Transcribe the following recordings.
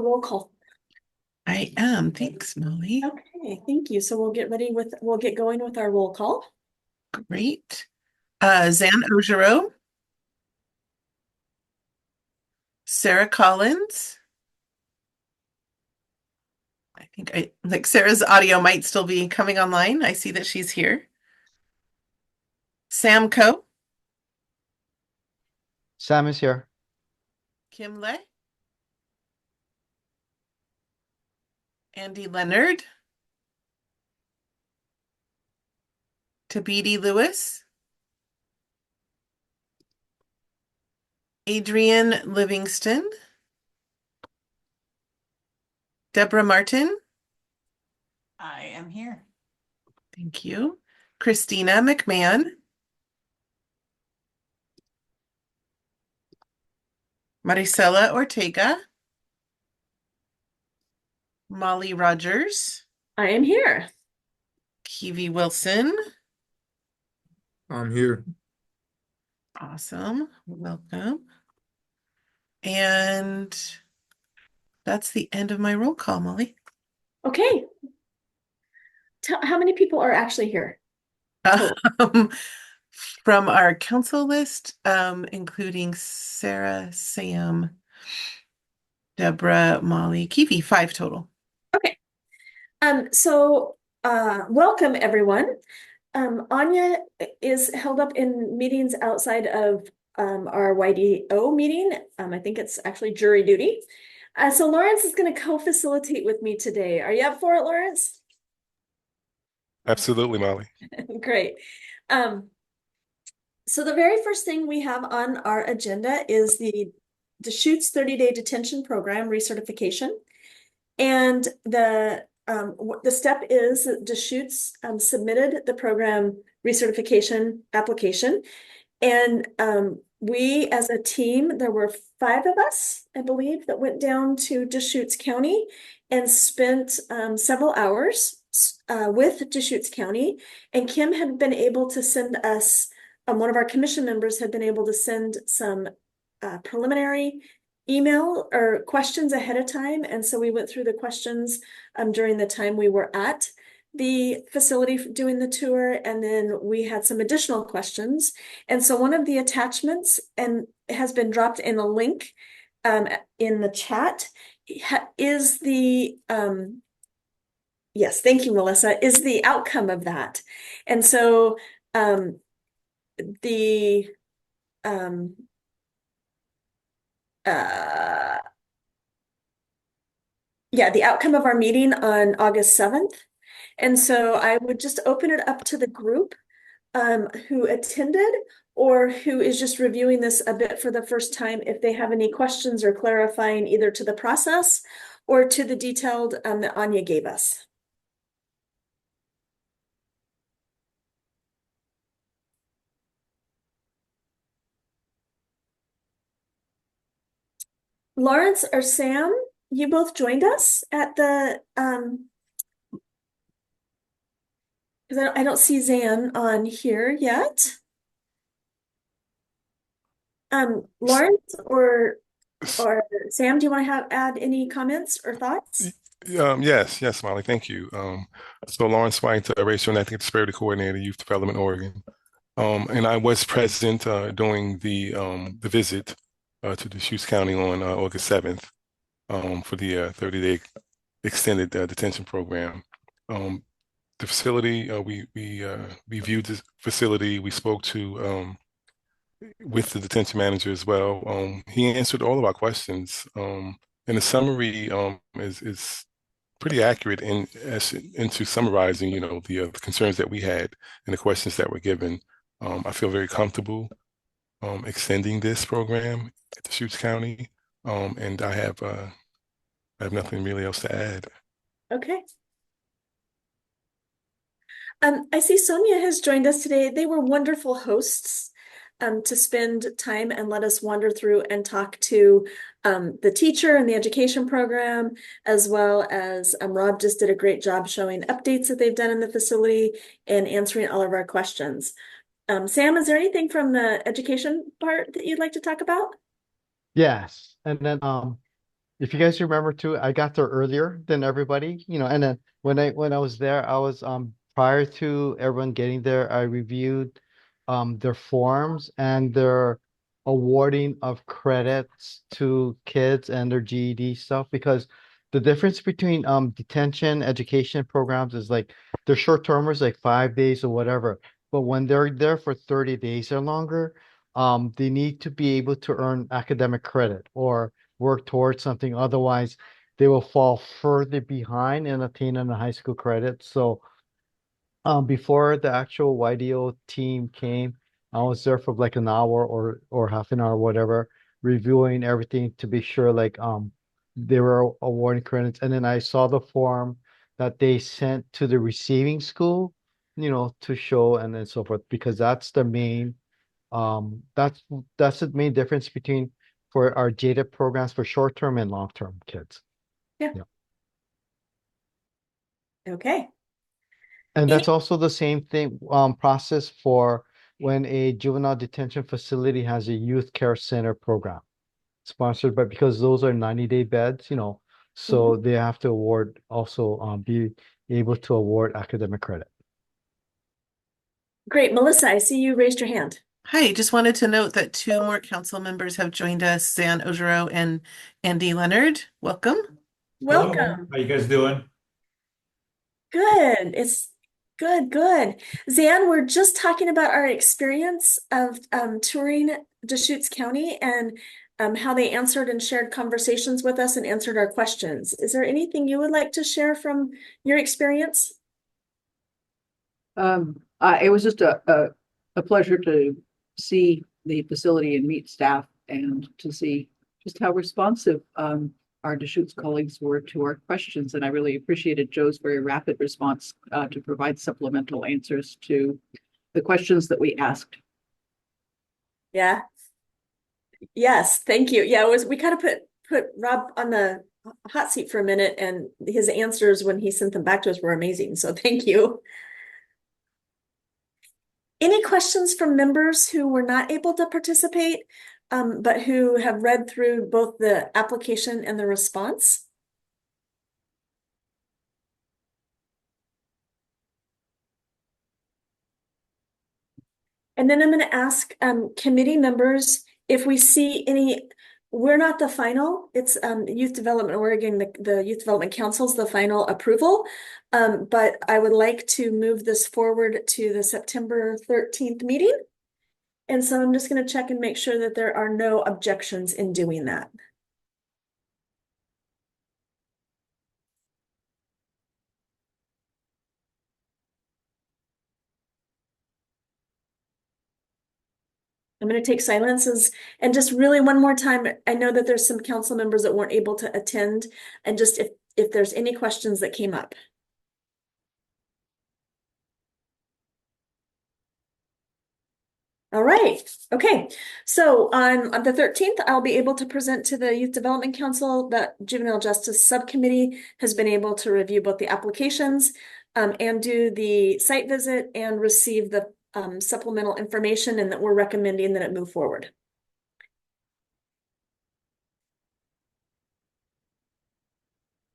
roll call? I am. Thanks, Molly. Okay, thank you. So we'll get going with our roll call. Great. Zan Ojero, Sarah Collins. I think like Sarah's audio might still be coming online. I see that she's here. Sam Coe, Sam is here. Kim Le, Andy Leonard, Tabidi Lewis, Adrian Livingston, Deborah Martin. I am here. Thank you. Christina McMahon, Maricela Ortega, Molly Rogers, I am here. Kiwi Wilson. I'm here. Awesome. Welcome. And that's the end of my roll call, Molly. Okay. How many people are actually here? Um, from our council list, including Sarah, Sam, Deborah, Molly, Kiwi, 5 total. Okay. Welcome everyone. Anya is held up in meetings outside of our YDO meeting. I think it's actually jury duty. So Lawrence is going to co-facilitate with me today. Are you up for it, Lawrence? Absolutely, Molly. Great. So the very first thing we have on our agenda is the Deschutes 30-day detention program recertification. And the step is that Deschutes submitted the program recertification application. And we as a team, there were 5 of us, I believe, that went down to Deschutes County and spent several hours with Deschutes County. And Kim had been able to send us, one of our commission members had been able to send some preliminary email or questions ahead of time. And so we went through the questions during the time we were at the facility doing the tour, and then we had some additional questions. And so one of the attachments and has been dropped in a link in the chat is the yes, thank you, Melissa, is the outcome of that. And so the the outcome of our meeting on August 7th. And so I would just open it up to the group who attended or who is just reviewing this a bit for the first time, if they have any questions or clarifying either to the process or to the detailed that Anya gave us. Lawrence or Sam, you both joined us at the because I don't see Zan on here yet. Lawrence or Sam, do you want to add any comments or thoughts? Yes, Molly, thank you. So Lawrence White, Racial and Ethnic Disparity Coordinator, Youth Development, Oregon. And I was present during the visit to Deschutes County on August 7th for the 30-day extended detention program. The facility, we viewed the facility. We spoke to with the detention manager as well. He answered all of our questions. And the summary is pretty accurate into summarizing, the concerns that we had and the questions that were given. I feel very comfortable extending this program at Deschutes County, and I have nothing really else to add. Okay. I see Sonia has joined us today. They were wonderful hosts to spend time and let us wander through and talk to the teacher and the education program, as well as Rob just did a great job showing updates that they've done in the facility and answering all of our questions. Sam, is there anything from the education part that you'd like to talk about? Yes. And then if you guys remember too, I got there earlier than everybody, and then when I was there, I was prior to everyone getting there, I reviewed their forms and their awarding of credits to kids and their GED stuff because the difference between detention education programs is like they're short termers like 5 days or whatever. But when they're there for 30 days or longer, they need to be able to earn academic credit or work towards something. Otherwise, they will fall further behind in attaining the high school credit. So, before the actual YDO team came, I was there for like an hour or half an hour, whatever, reviewing everything to be sure like they were awarding credits. And then I saw the form that they sent to the receiving school, to show and then so forth, because that's the main that's the main difference between for our JADA programs for short-term and long-term kids. Yeah. Yeah. Okay. And Any- that's also the same thing process for when a juvenile detention facility has a youth care center program sponsored by because those are 90-day beds, so they have to award also be able to award academic credit. Great. Melissa, I see you raised your hand. Hi, just wanted to note that two more council members have joined us, Zan Ojero and Andy Leonard. Welcome. Hello, Welcome. how you guys doing? Good. It's good. Zan, we're just talking about our experience of touring Deschutes County and how they answered and shared conversations with us and answered our questions. Is there anything you would like to share from your experience? It was just a pleasure to see the facility and meet staff and to see just how responsive our Deschutes colleagues were to our questions. And I really appreciated Joe's very rapid response to provide supplemental answers to the questions that we asked. Yeah. Yes, thank you. Yeah, we kind of put Rob on the hot seat for a minute, and his answers when he sent them back to us were amazing. So thank you. Any questions from members who were not able to participate, but who have read through both the application and the response? And then I'm going to ask committee members if we see any. We're not the final. It's Youth Development Oregon, the Youth Development Council's the final approval. But I would like to move this forward to the September 13th meeting. And so I'm just going to check and make sure that there are no objections in doing that. I'm going to take silences and just really one more time. I know that there's some council members that weren't able to attend, and just if there's any questions that came up. All right. Okay. So on the 13th, I'll be able to present to the Youth Development Council that Juvenile Justice Subcommittee has been able to review both the applications and do the site visit and receive the supplemental information, and that we're recommending that it move forward.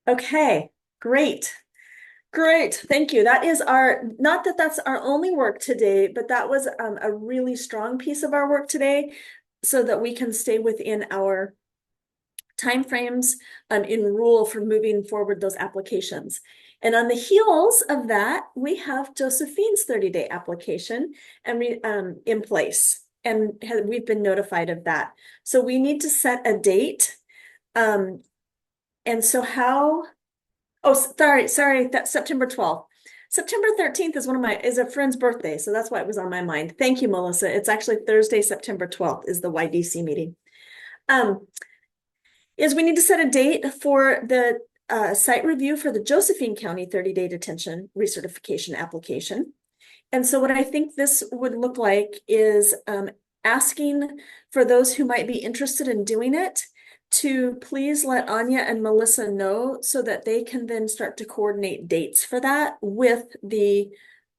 Okay, great. Great, thank you. That is not that that's our only work today, but that was a really strong piece of our work today so that we can stay within our timeframes in rule for moving forward those applications. And on the heels of that, we have Josephine's 30-day application and in place, and we've been notified of that. So we need to set a date. And so sorry, that's September 12th. September 13th is a friend's birthday, so that's why it was on my mind. Thank you, Melissa. It's actually Thursday, September 12th is the YDC meeting. Is we need to set a date for the site review for the Josephine County 30-day detention recertification application. And so what I think this would look like is asking for those who might be interested in doing it to please let Anya and Melissa know so that they can then start to coordinate dates for that with the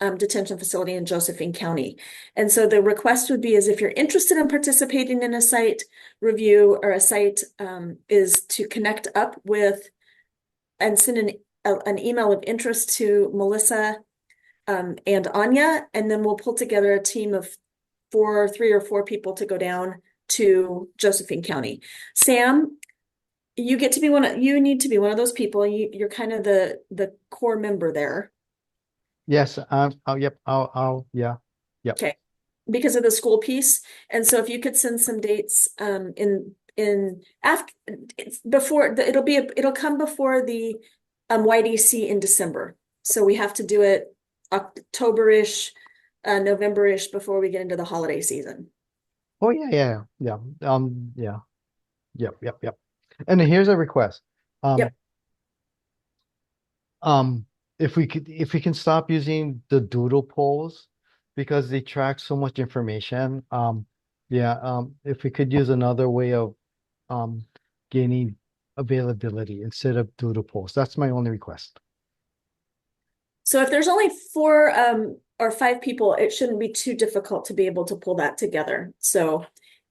detention facility in Josephine County. And so the request would be is if you're interested in participating in a site review or a site is to connect up with and send an email of interest to Melissa and Anya, and then we'll pull together a team of 3 or 4 people to go down to Josephine County. Sam, you need to be one of those people. You're kind of the core member there. Yes, yep, yeah. Yep. Okay, because of the school piece. And so if you could send some dates in after it'll come before the YDC in December. So we have to do it October-ish, November-ish before we get into the holiday season. Oh yeah. Yeah. Yep. And here's a request. Yep. If we can stop using the doodle polls because they track so much information. If we could use another way of gaining availability instead of doodle polls. That's my only request. So if there's only 4 or 5 people, it shouldn't be too difficult to be able to pull that together. So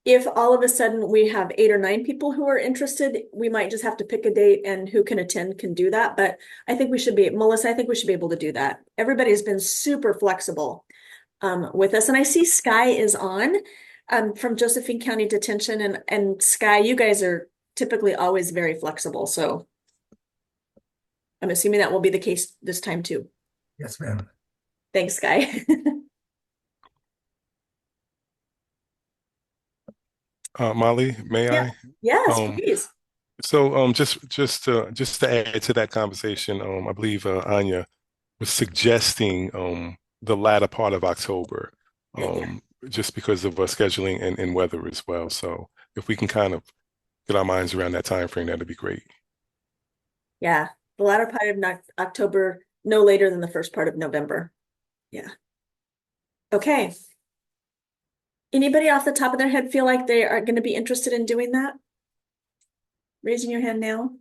if all of a sudden we have 8 or 9 people who are interested, we might just have to pick a date and who can attend can do that. But Melissa, I think we should be able to do that. Everybody's been super flexible with us. And I see Sky is on from Josephine County Detention. And Sky, you guys are typically always very flexible. So I'm assuming that will be the case this time too. Yes, ma'am. Thanks, Sky. Molly, may Yeah. I? Yes, Um, please. so just to add to that conversation, I believe Anya was suggesting the latter part of October, just because of scheduling and weather as well. So if we can kind of get our minds around that time frame, that'd be great. Yeah, the latter part of October, no later than the first part of November. Yeah. Okay. Anybody off the top of their head feel like they are going to be interested in doing that? Raising your hand now.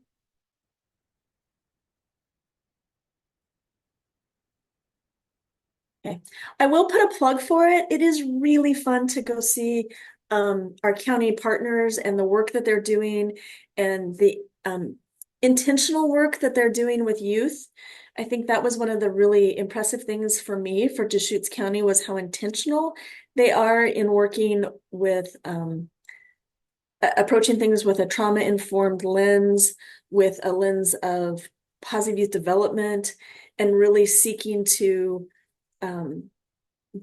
Okay. I will put a plug for it. It is really fun to go see our county partners and the work that they're doing and the intentional work that they're doing with youth. I think that was one of the really impressive things for me for Deschutes County was how intentional they are in working with approaching things with a trauma-informed lens, with a lens of positive youth development, and really seeking to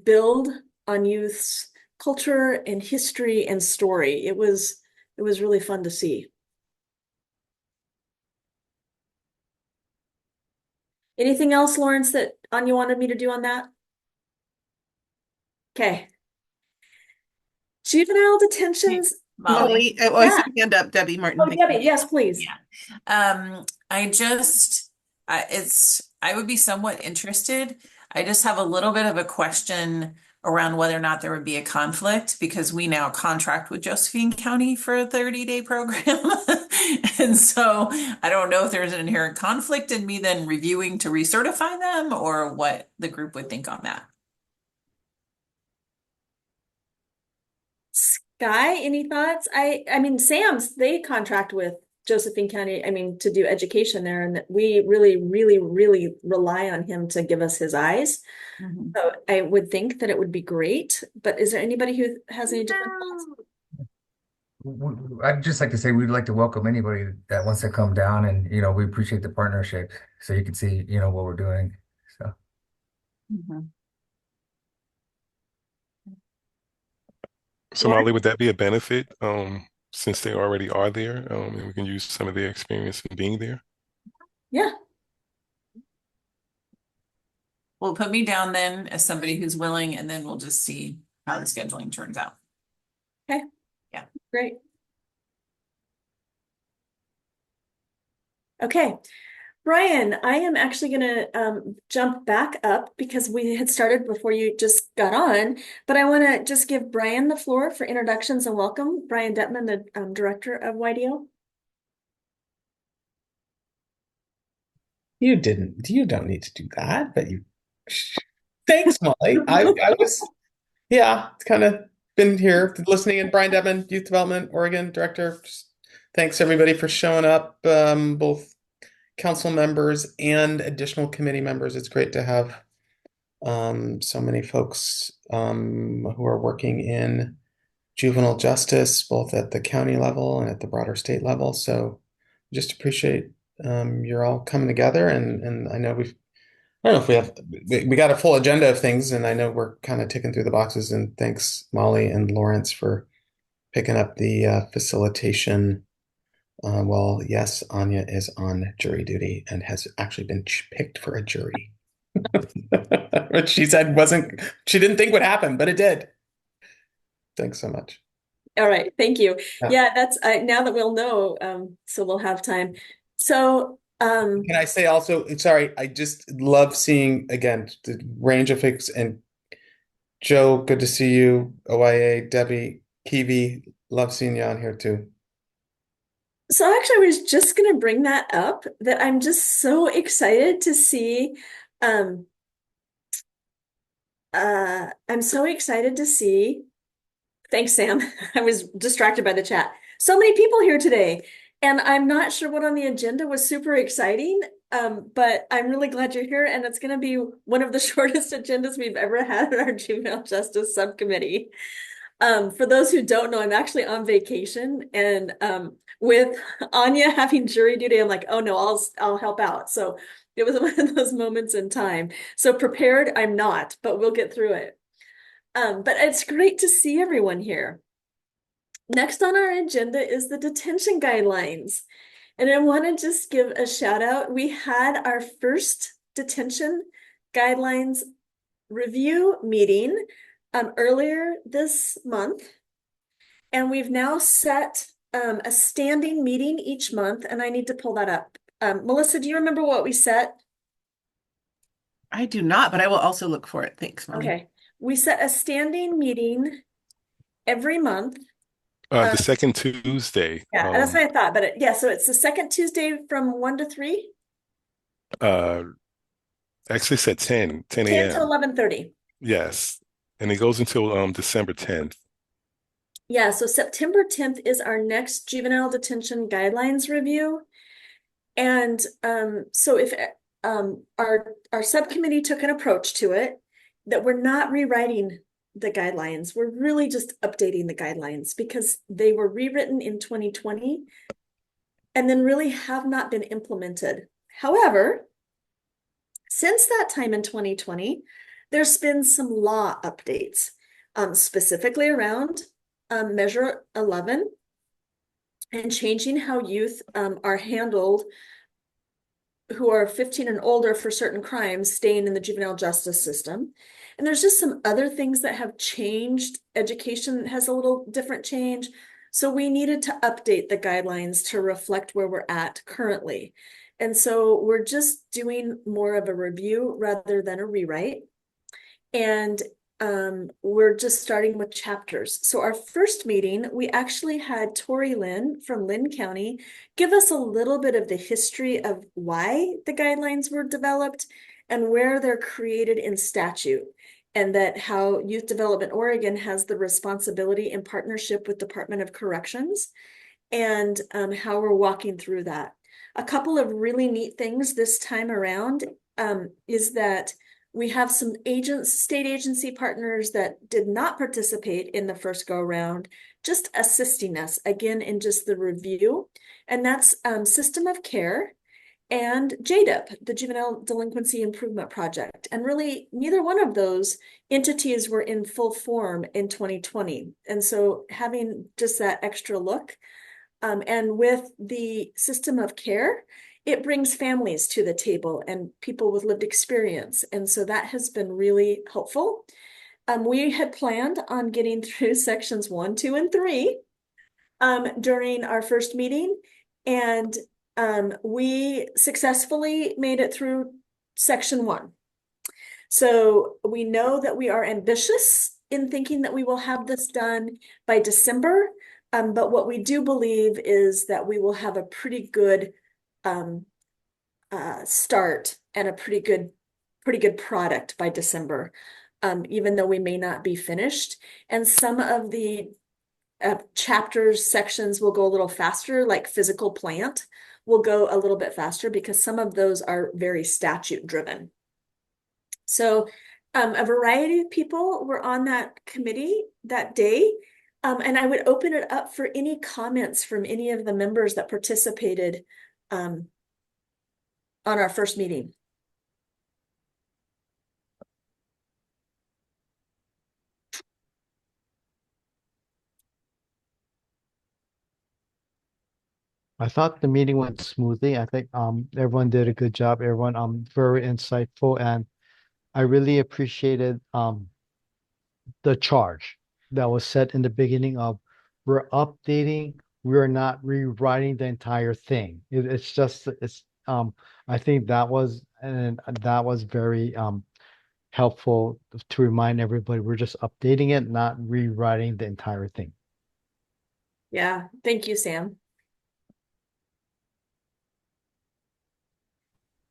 build on youth's culture and history and story. It was really fun to see. Anything else, Lawrence, that Anya wanted me to do on that? Okay. Juvenile detentions. Molly, oh, I see your hand up, Debbie Martin. Oh, Thank Debbie, you. yes, please. Yeah. I would be somewhat interested. I just have a little bit of a question around whether or not there would be a conflict because we now contract with Josephine County for a 30-day program. And so I don't know if there's an inherent conflict in me then reviewing to recertify them or what the group would think on that. Sky, any thoughts? I mean, they contract with Josephine County, I mean, to do education there, and we really, really, really rely on him to give us his eyes. Mm-hmm. So I would think that it would be great, but is there anybody who has any different thoughts? I'd just like to say we'd like to welcome anybody that wants to come down and, we appreciate the partnership so you can see, what we're doing. So. Mm-hmm. So Molly, would that be a benefit since they already are there and we can use some of their experience in being there? Yeah. Well, put me down then as somebody who's willing, and then we'll just see how the scheduling turns out. Okay. Yeah. Great. Okay. Brian, I am actually going to jump back up because we had started before you just got on, but I want to just give Brian the floor for introductions and welcome. Brian Detman, the director of YDO. You don't need to do that, but you. Thanks, Molly. I was, yeah, kind of been here listening. And Brian Devon, Youth Development, Oregon Director. Just thanks everybody for showing up, both council members and additional committee members. It's great to have so many folks who are working in juvenile justice, both at the county level and at the broader state level. So just appreciate you're all coming together, and I know I don't know if we got a full agenda of things, and I know we're kind of ticking through the boxes. And thanks, Molly and Lawrence, for picking up the facilitation. Well, yes, Anya is on jury duty and has actually been picked for a jury. Which she said she didn't think would happen, but it did. Thanks so much. All right, thank you. Yeah. Yeah, that's now that we'll know, so we'll have time. So, Can I say also, sorry, I just love seeing again the range of folks, and Joe, good to see you. OIA, Debbie, Kiwi, love seeing you on here too. so actually, I was just going to bring that up, that I'm just so excited to see. I'm so excited to see. Thanks, Sam. I was distracted by the chat. So many people here today, and I'm not sure what on the agenda was super exciting. But I'm really glad you're here, and it's going to be one of the shortest agendas we've ever had in our Juvenile Justice Subcommittee. For those who don't know, I'm actually on vacation, and with Anya having jury duty, I'm like, oh no, I'll help out. So it was one of those moments in time. So prepared, I'm not, but we'll get through it. But it's great to see everyone here. Next on our agenda is the detention guidelines. And I want to just give a shout out. We had our first detention guidelines review meeting earlier this month. And we've now set a standing meeting each month, and I need to pull that up. Melissa, do you remember what we set? I do not, but I will also look for it. Thanks, Molly. Okay. We set a standing meeting every month. The second Tuesday. Yeah, that's what I thought. But yeah, so it's the second Tuesday from 1 to 3, Actually said 10 10 to a.m. 11:30. Yes. And it goes until December 10th. Yeah, so September 10th is our next juvenile detention guidelines review. And so if our subcommittee took an approach to it, that we're not rewriting the guidelines, we're really just updating the guidelines, because they were rewritten in 2020 and then really have not been implemented. However, since that time in 2020, there's been some law updates, specifically around Measure 11 and changing how youth are handled who are 15 and older for certain crimes, staying in the juvenile justice system. And there's just some other things that have changed. Education has a little different change. So we needed to update the guidelines to reflect where we're at currently. And so we're just doing more of a review rather than a rewrite. And we're just starting with chapters. So our first meeting, we actually had Tori Lynn from Lynn County give us a little bit of the history of why the guidelines were developed and where they're created in statute, and that how Youth Development Oregon has the responsibility in partnership with Department of Corrections, and how we're walking through that. A couple of really neat things this time around is that we have some state agency partners that did not participate in the first go round, just assisting us again in just the review. And that's System of Care and JDIP, the Juvenile Delinquency Improvement Project. And really, neither one of those entities were in full form in 2020. And so having just that extra look, and with the System of Care, it brings families to the table and people with lived experience. And so that has been really helpful. We had planned on getting through sections 1, 2, and 3 during our first meeting. And we successfully made it through section 1. So we know that we are ambitious in thinking that we will have this done by December. But what we do believe is that we will have a pretty good start and a pretty good pretty good product by December, even though we may not be finished. And some of the chapters, sections will go a little faster, like physical plant will go a little bit faster because some of those are very statute driven. So a variety of people were on that committee that day. And I would open it up for any comments from any of the members that participated on our first meeting. I thought the meeting went smoothly. I think everyone did a good job. Everyone very insightful, and I really appreciated the charge that was set in the beginning of we're updating, we're not rewriting the entire thing. It's just I think that was very helpful to remind everybody we're just updating it, not rewriting the entire thing. Yeah, thank you, Sam.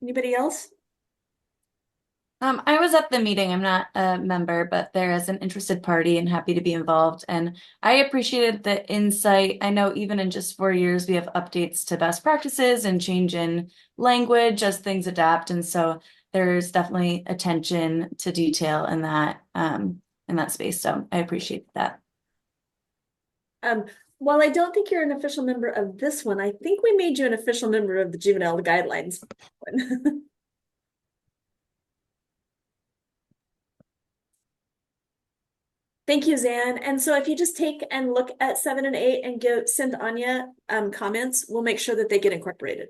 Anybody else? I was at the meeting. I'm not a member, but there is an interested party and happy to be involved. And I appreciated the insight. I know even in just 4 years, we have updates to best practices and change in language as things adapt. And so there's definitely attention to detail in that space. So I appreciate that. While I don't think you're an official member of this one, I think we made you an official member of the juvenile guidelines. Thank you, Zan. And so if you just take and look at 7 and 8 and send Anya comments, we'll make sure that they get incorporated.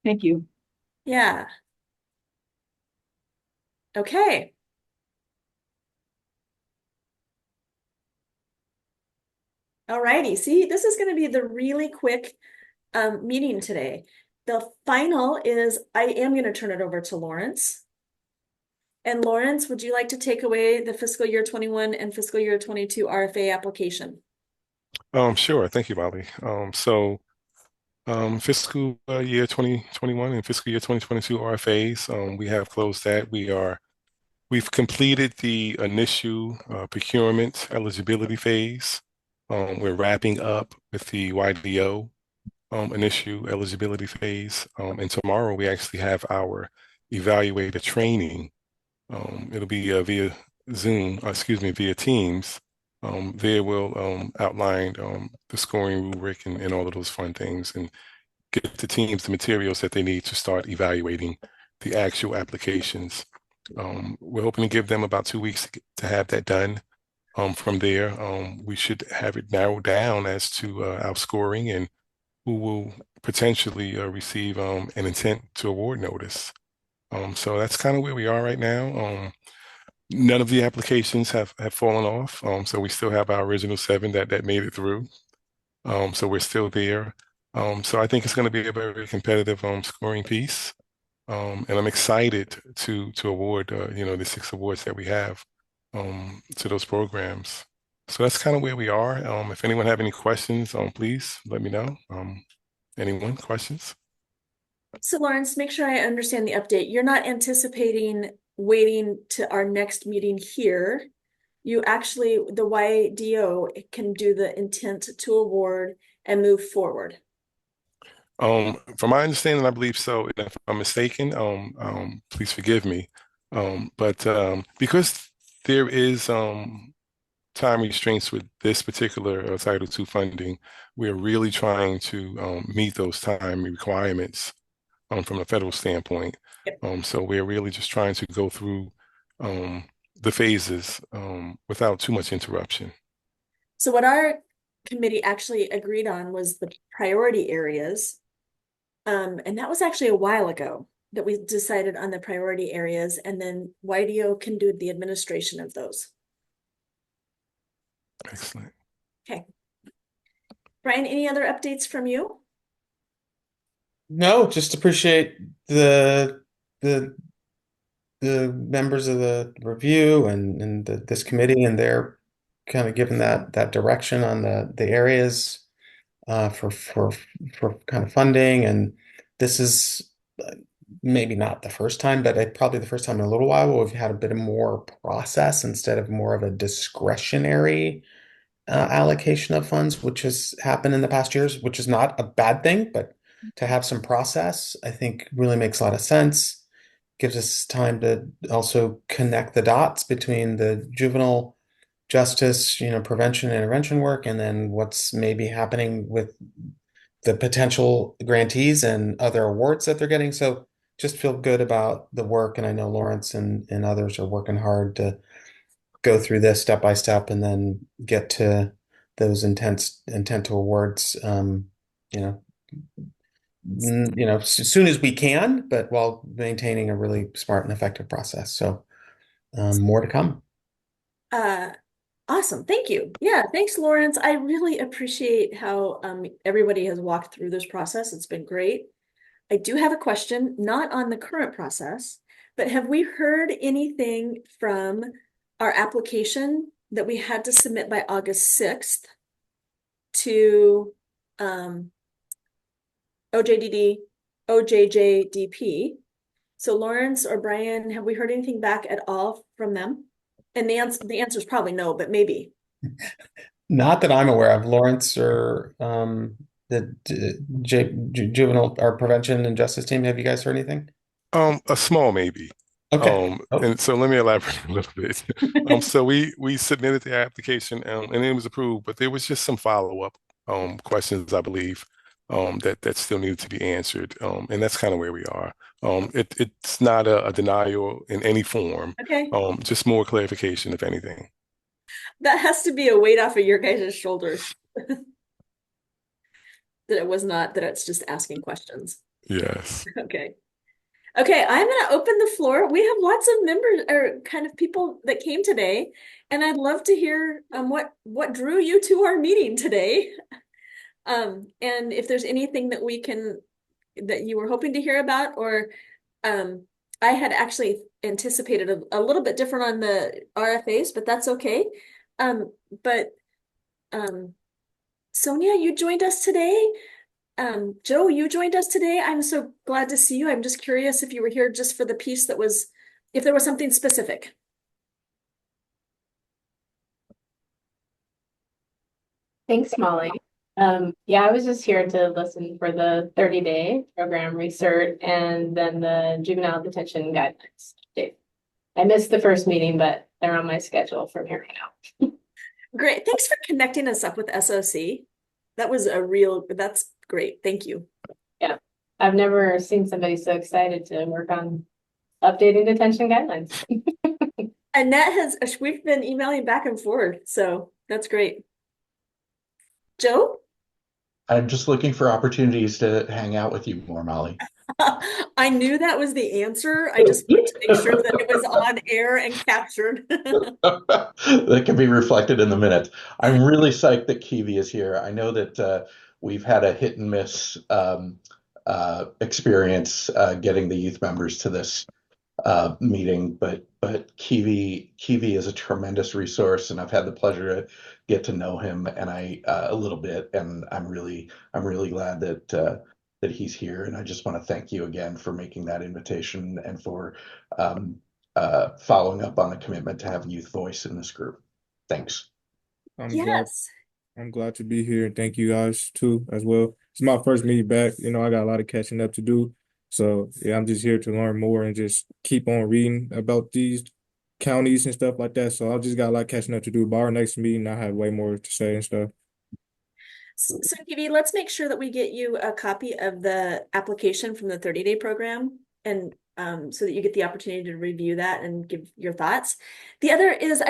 Thank you. Yeah. Okay. All righty. See, this is going to be the really quick meeting today. The final is I am going to turn it over to Lawrence. And Lawrence, would you like to take away the fiscal year 21 and fiscal year 22 RFA application? Sure. Thank you, Molly. Fiscal year 2021 and fiscal year 2022 RFAs, we have closed that. We've completed the initial procurement eligibility phase. We're wrapping up with the YDO initial eligibility phase. And tomorrow we actually have our evaluator training. It'll be via Zoom, via Teams. They will outline the scoring rubric and all of those fun things and get the teams the materials that they need to start evaluating the actual applications. We're hoping to give them about 2 weeks to have that done. From there, we should have it narrowed down as to our scoring and who will potentially receive an intent to award notice. So that's kind of where we are right now. None of the applications have fallen off. So we still have our original 7 that made it through. So we're still there. So I think it's going to be a very competitive scoring piece. And I'm excited to award the 6 awards that we have to those programs. So that's kind of where we are. If anyone have any questions, please let me know. Anyone questions? So Lawrence, make sure I understand the update. You're not anticipating waiting to our next meeting here. You actually, the YDO can do the intent to award and move forward. From my understanding, I believe so. And if I'm mistaken, please forgive me. But because there is time restraints with this particular Title II funding, we're really trying to meet those time requirements from a federal standpoint. Yep. So we're really just trying to go through the phases without too much interruption. So what our committee actually agreed on was the priority areas. And that was actually a while ago that we decided on the priority areas, and then YDO can do the administration of those. Excellent. Okay. Brian, any other updates from you? No, just appreciate the members of the review and this committee, and they're kind of given that direction on the areas for kind of funding. And this is maybe not the first time, but probably the first time in a little while where we've had a bit of more process instead of more of a discretionary allocation of funds, which has happened in the past years, which is not a bad thing, but to have some process, I think really makes a lot of sense. Gives us time to also connect the dots between the juvenile justice, prevention and intervention work, and then what's maybe happening with the potential grantees and other awards that they're getting. So just feel good about the work. And I know Lawrence and others are working hard to go through this step by step and then get to those intent to awards, you know, as soon as we can, but while maintaining a really smart and effective process. So more to come. Awesome. Thank you. Yeah, thanks, Lawrence. I really appreciate how everybody has walked through this process. It's been great. I do have a question, not on the current process, but have we heard anything from our application that we had to submit by August 6th to OJJDP? So Lawrence or Brian, have we heard anything back at all from them? And the answer is probably no, but maybe. Not that I'm aware of. Lawrence or the juvenile or prevention and justice team. Have you guys heard anything? A small maybe. Okay. And so let me elaborate a little bit. So we submitted the application and it was approved, but there was just some follow-up questions, I believe, that still needed to be answered. And that's kind of where we are. It's not a denial in any form. Okay. Just more clarification, if anything. That has to be a weight off of your guys' shoulders. That it's just asking questions. Yes. Okay. Okay, I'm going to open the floor. We have lots of members or kind of people that came today, and I'd love to hear what drew you to our meeting today. And if there's anything that that you were hoping to hear about, or I had actually anticipated a little bit different on the RFAs, but that's okay. But Sonia, you joined us today. Joe, you joined us today. I'm so glad to see you. I'm just curious if you were here just for the piece if there was something specific. Thanks, Molly. Yeah, I was just here to listen for the 30-day program recert and then the juvenile detention guidelines update. I missed the first meeting, but they're on my schedule from here on out. Great. Thanks for connecting us up with SOC. That's great. Thank you. Yeah, I've never seen somebody so excited to work on updating detention guidelines. Annette we've been emailing back and forth, so that's great. Joe? I'm just looking for opportunities to hang out with you more, Molly. I knew that was the answer. I just wanted to make sure that it was on air and captured. That can be reflected in the minutes. I'm really psyched that Kiwi is here. I know that we've had a hit and miss experience getting the youth members to this meeting, but Kiwi is a tremendous resource, and I've had the pleasure to get to know him and a little bit, and I'm really glad that he's here, and I just want to thank you again for making that invitation and for following up on the commitment to have youth voice in this group. Thanks. Yes. I'm glad to be here. Thank you guys too as well. It's my first meeting back. I got a lot of catching up to do. So yeah, I'm just here to learn more and just keep on reading about these counties and stuff like that. So I just got a lot catching up to do. By our next meeting, I have way more to say and stuff. So Kiwi, let's make sure that we get you a copy of the application from the 30-day program, and so that you get the opportunity to review that and give your thoughts. The other is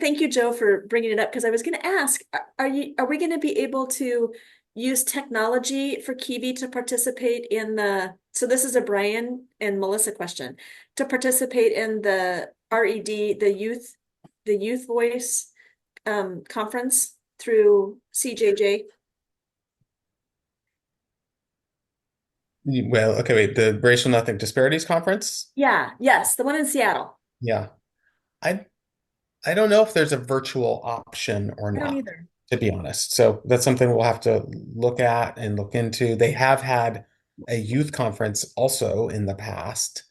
thank you, Joe, for bringing it up, because I was going to ask, are we going to be able to use technology for Kiwi to participate so this is a Brian and Melissa question, to participate in the RED, the youth voice conference through CJJ? Well, okay, wait, the Racial and Ethnic Disparities Conference? Yes, the one in Seattle. Yeah. I don't know if there's a virtual option or I not, don't either. to be honest. So that's something we'll have to look at and look into. They have had a youth conference also in the past.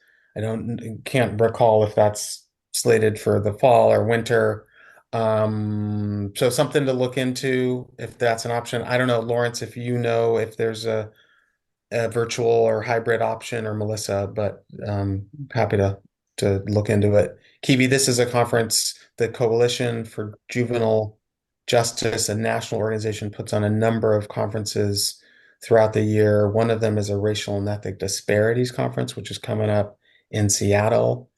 Can't recall if that's slated for the fall or winter. So something to look into if that's an option. I don't know, Lawrence, if you know if there's a virtual or hybrid option, or Melissa, but happy to look into it. Kiwi, this is a conference, the Coalition for Juvenile Justice, a national organization, puts on a number of conferences throughout the year. One of them is a Racial and Ethnic Disparities Conference, which is coming up in Seattle.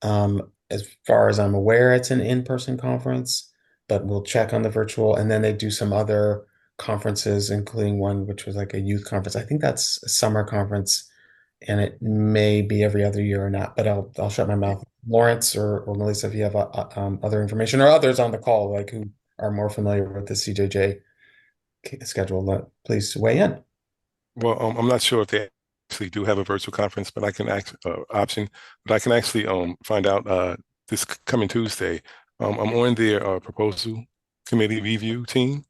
As far as I'm aware, it's an in-person conference, but we'll check on the virtual. And then they do some other conferences, including one which was like a youth conference. I think that's a summer conference, and it may be every other year or not, but I'll shut my mouth. Lawrence or Melissa, if you have other information, or others on the call, like who are more familiar with the CJJ schedule, please weigh in. Well, I'm not sure if they actually do have a virtual conference, but I can option, but I can actually find out this coming Tuesday. I'm on their proposal committee review team.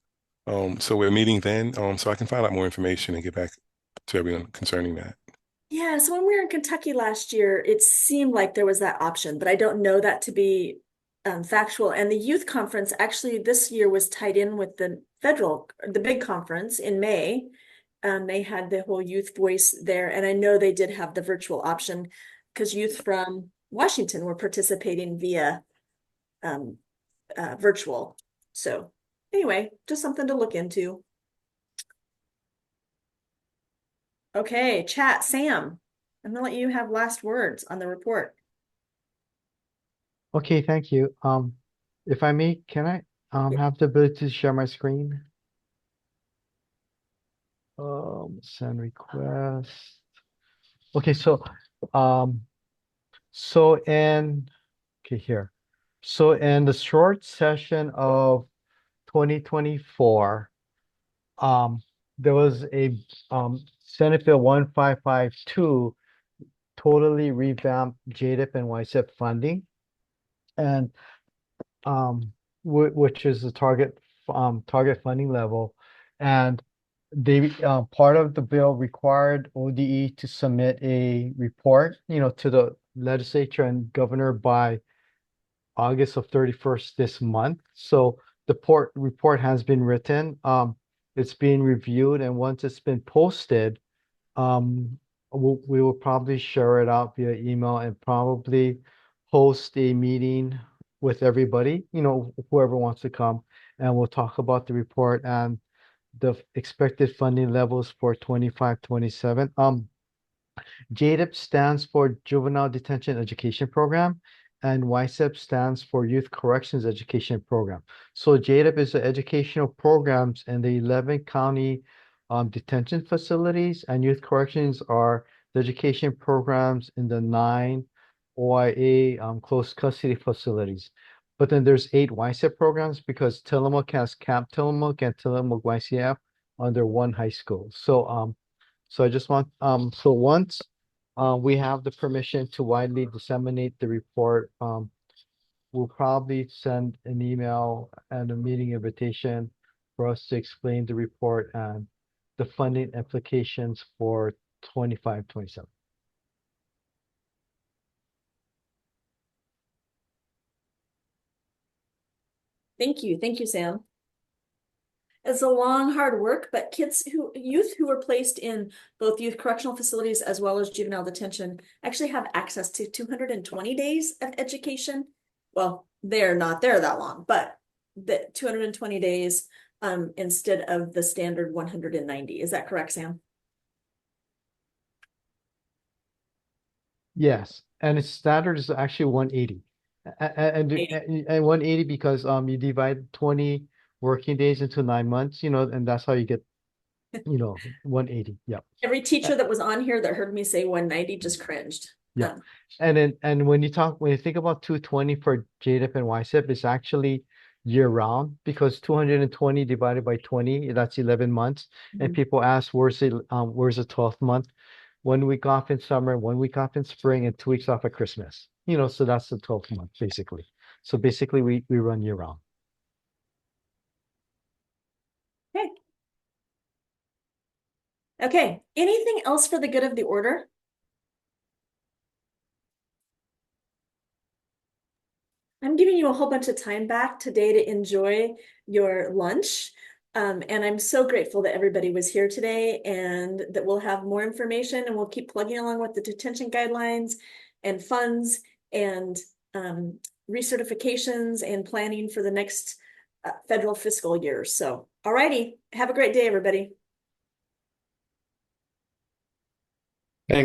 So we're meeting then. So I can find out more information and get back to everyone concerning that. Yeah, so when we were in Kentucky last year, it seemed like there was that option, but I don't know that to be factual. And the youth conference actually this year was tied in with the big conference in May. They had the whole youth voice there, and I know they did have the virtual option because youth from Washington were participating via virtual. So anyway, just something to look into. Okay, chat, Sam, I'm gonna let you have last words on the report. Okay, thank you. If I may, can I have the ability to share my screen? Send request. Okay, so here. So in the short session of 2024, there was a Senate Bill 1552 totally revamped JDIP and YSIP funding, and which is the target funding level, and they part of the bill required ODE to submit a report, to the legislature and governor by August of 31st this month. So the report has been written. It's being reviewed, and once it's been posted, we will probably share it out via email and probably host a meeting with everybody, whoever wants to come, and we'll talk about the report and the expected funding levels for 25-27. JDIP stands for Juvenile Detention Education Program, and YSEP stands for Youth Corrections Education Program. So JDIP is the educational programs in the 11 county detention facilities, and youth corrections are the education programs in the 9 OIA close custody facilities. But then there's 8 YSEP programs because Tillamook has Camp Tillamook and Tillamook YCF under one high school. So so I just want so once we have the permission to widely disseminate the report, we'll probably send an email and a meeting invitation for us to explain the report and the funding implications for 25-27. Thank you, Sam. It's a long, hard work, but youth who are placed in both youth correctional facilities as well as juvenile detention actually have access to 220 days of education. Well, they're not there that long, but the 220 days instead of the standard 190. Is that correct, Sam? Yes, and its standard is actually 180. And 180 because you divide 20 working days into 9 months, and that's how you get 180. Yeah. Every teacher that was on here that heard me say 190 just cringed. Yeah. And when you think about 220 for JDIP and YSIP, it's actually year round because 220 divided by 20, that's 11 months. And people ask, where's the 12th month? 1 week off in summer, 1 week off in spring, and 2 weeks off at Christmas. So that's the 12th month, basically. So basically we run year round. Okay. Okay, anything else for the good of the order? I'm giving you a whole bunch of time back today to enjoy your lunch. And I'm so grateful that everybody was here today and that we'll have more information and we'll keep plugging along with the detention guidelines and funds and recertifications and planning for the next federal fiscal year. So, all righty. Have a great day, everybody.